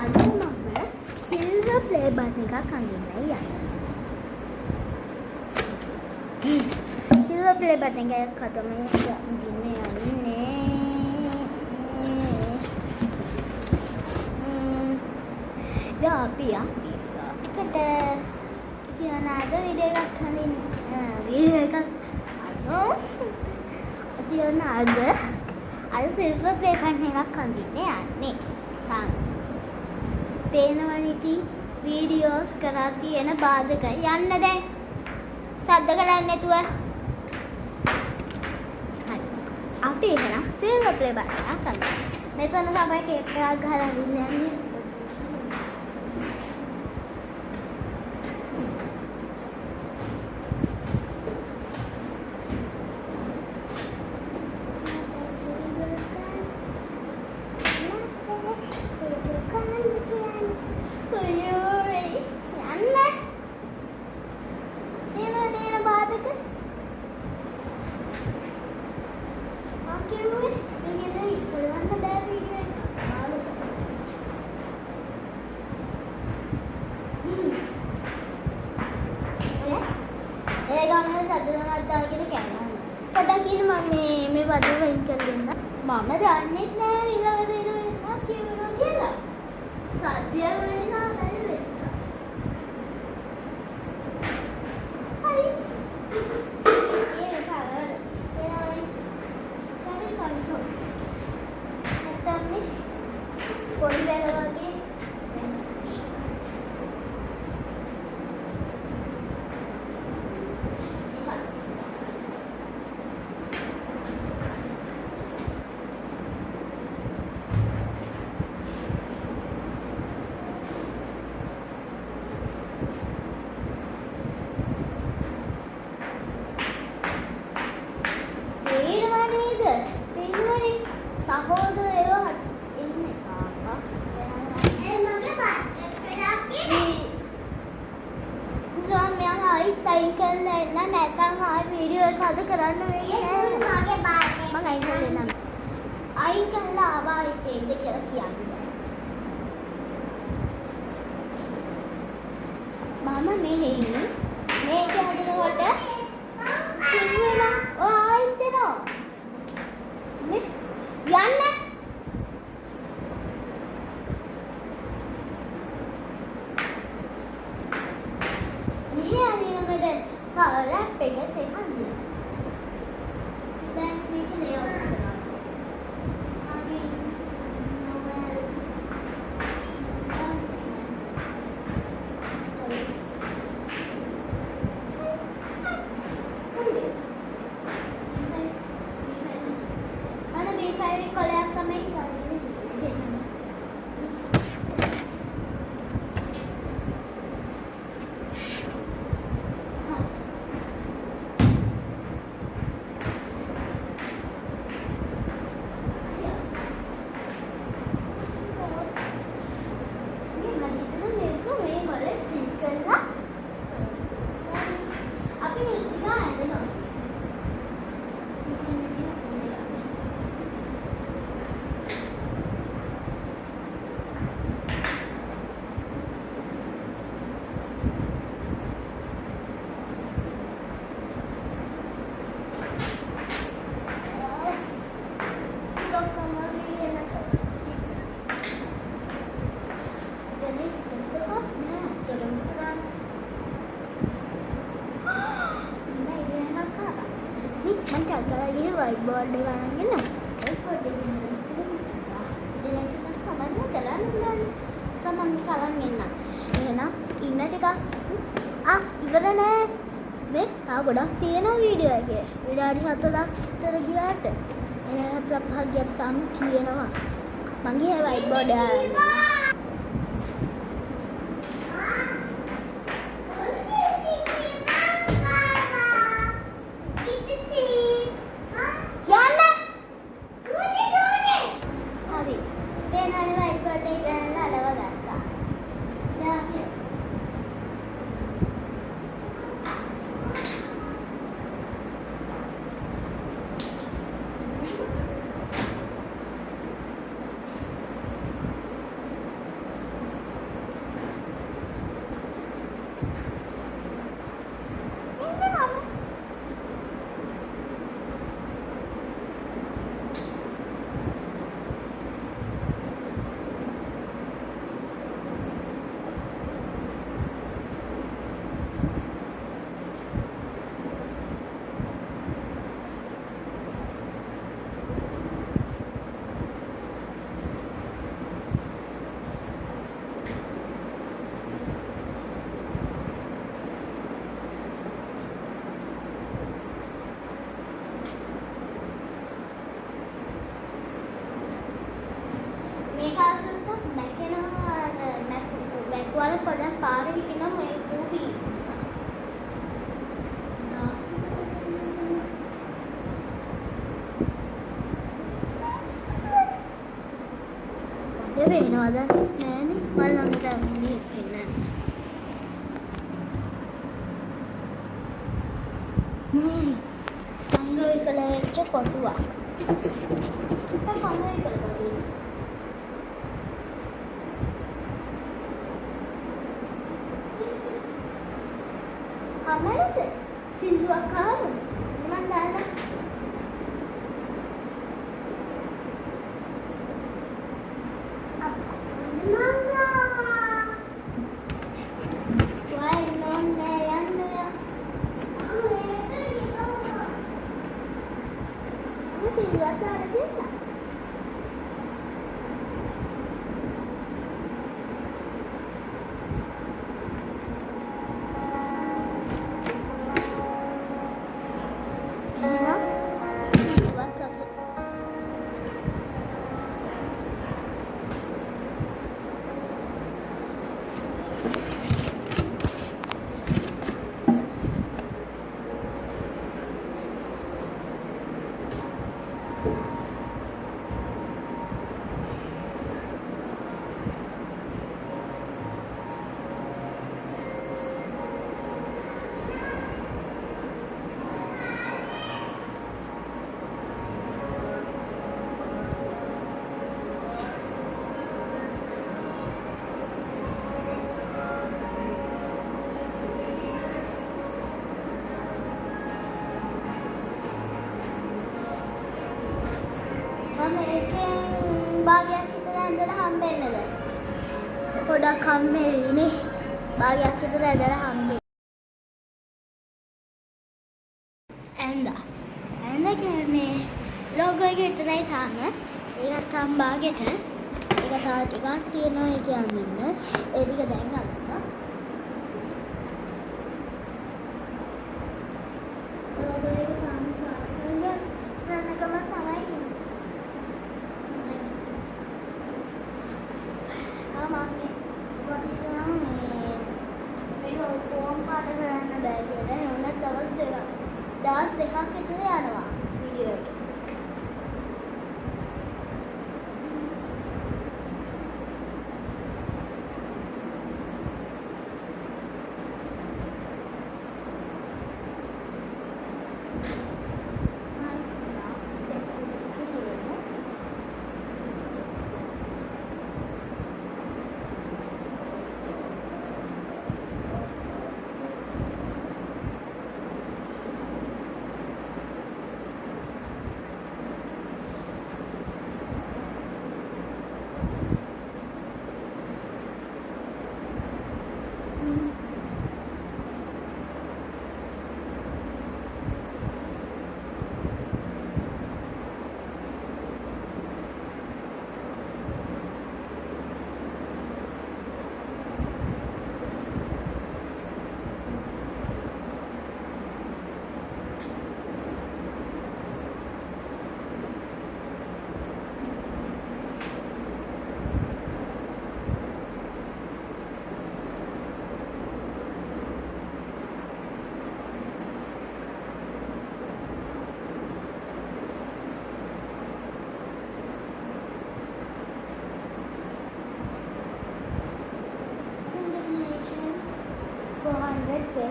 අද මම silver play button එකක් අඳින්නයි යන්නේ. සිල්වර් ප්ලේ බටන් එකක් තමයි අඳින්න යන්නේ. අපි එකට තියනාද වීඩියෝ එකක් අඳින්න වීඩියෝ එකක් තියනාද අද සිල්වර් ප්ලේ බටන් එකක් අඳින්න යන්නේ. පේනවනිති වීඩියෝස් කරා තියෙන බාධක යන්න දැන් සද්ද කරන්නේ නැතුව. හරි. අපි එහෙනම් සිල්වර් ප්ලේ බටන් එකක් අඳින්න. මෙතන තමයි ටේප් එකක් ගහලා අඳින්න යන්නේ. මේ වදේ වයින් කරගෙන මම දන්නේ නැහැ ඊළඟ වෙනවා කියනවා කියලා. සත්‍ය වෙනවා බැරි වෙනවා. හරි. ඒක කරලා එනවනේ. කරේ කල්පෝ. නැත්තම් මේ පොඩි බැල වගේ සහෝදරයෝ ඉන්නේ තාත්තා. මම ආයිත් අයින් කරලා එන්න නැත්නම් ආයි වීඩියෝ එක හද කරන්න වෙන්නේ නැහැ. මම අයින් කරලා එන්නම්. අයින් කරලා ආවාරිත් ඒද කියලා කියන්නේ. මම මෙහි මේක හදනකොට කිව්වලා ආයිත් එනවා. යන්න මෙහි අනිනකට රැප් එකත් එක අඳින්න. දැන් මේක ලේඅවුට් කරනවා. white board එක අරන් එන්න. white board එක කමන්න කරන්න බලන්න. සමන් කරන් එන්න. එහෙනම් ඉන්න ටිකක් ඉවර නෑ. මේ තව ගොඩක් තියෙනවා වීඩියෝ එකේ. විනාඩි 7ක් විතර ගියාට එන ප්‍රභාග්‍යයක් තම තියෙනවා. මගේ white board එක පේනවද නෑනේ මම ළඟට ඇවිල්ලා පෙන්නන්න සංගවිකල වෙච්ච කොටුවක් සංගවිකල වගේ කමරද සින්දුවක් ආවද මම දාලා භාගයක් විතර ඇඳලා හම්බෙන්නද? පොඩක් හම්බෙන්නේ. භාගයක් විතර ඇඳලා හම්බෙන්නේ. ඇඳා. ඇඳ කියන්නේ ලෝගෝ එක විතරයි තාම. ඒකත් තාම භාගෙට. ඒක තා ටිකක් තියෙනවා ඒ කියන්නේ. ඒ ටික දැන් ගන්නවා. ලෝගෝ එක තාම භාගෙට රනකම තමයි. දවස් දෙකක් විතර යනවා වීඩියෝ එක.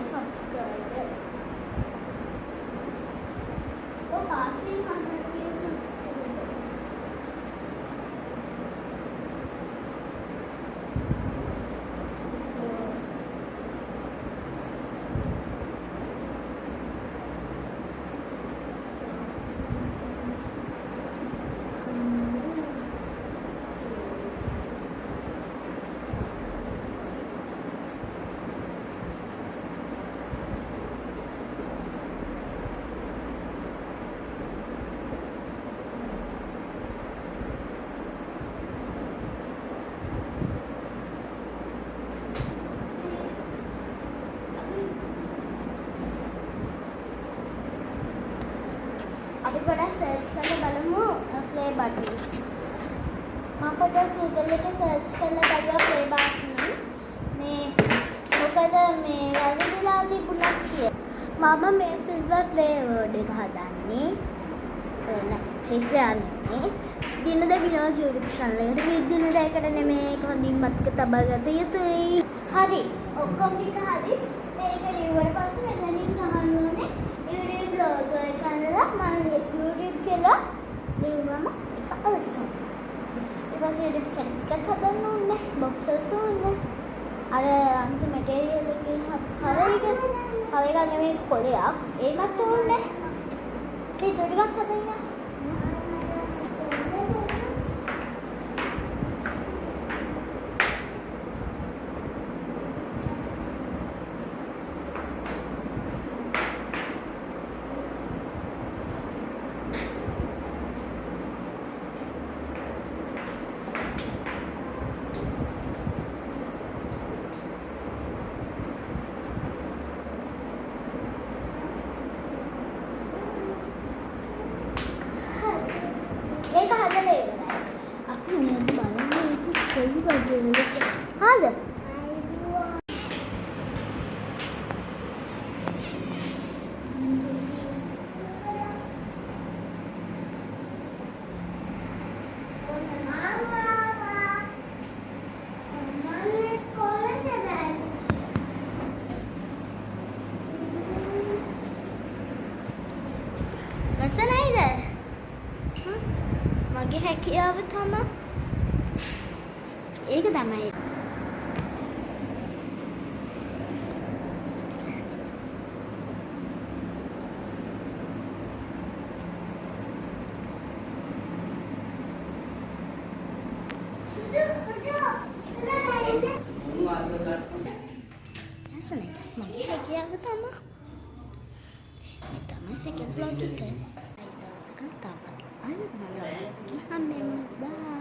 Subscribers. So passing 100K subscribers. අපි පොඩ්ඩක් සර්ච් කරලා බලමු play buttons. මම පොඩ්ඩක් Google එකේ සර්ච් කරලා බලුවා play buttons. මේ මොකද මේ වැරදිලා තිබුණා කියලා. මම මේ silver play word එක හදන්නේ. චිත්‍රයන්නේ දිනද විනෝද YouTube channel එකට විදින දෙයකට නෙමෙයි ඒක හොඳින් මතක තබා ගත යුතුයි. හරි. ඔක්කොම ටික හරි. මේක ලියුවට පස්සේ මෙතනින් ගහන්න ඕනේ YouTube logo එක අඳලා මම YouTube කියලා ලියුවම ඒක අවශ්‍යයි. ඊට පස්සේ YouTube certificate හදන්න ඕනේ. boxes ඕනේ. අර අන්තිම material එකේ කවර් එක නෙමෙයි කොලයක්. ඒකත් ඕනේ. ඒ ටිකක් හදන්න. ඒක හදලා ඉවරයි. අපි මේ බලන්නේ ඒක කොයි වගේද? හාද? ලස්සනයිද? මගේ හැකියාව තමයි ඒක තමයි. ලස්සනයිද? මගේ හැකියාව තමයි. මේ තමයි second vlog එක. අයි දවසක තවත් අන්න vlog එකකින් හම්බෙමු. බයි.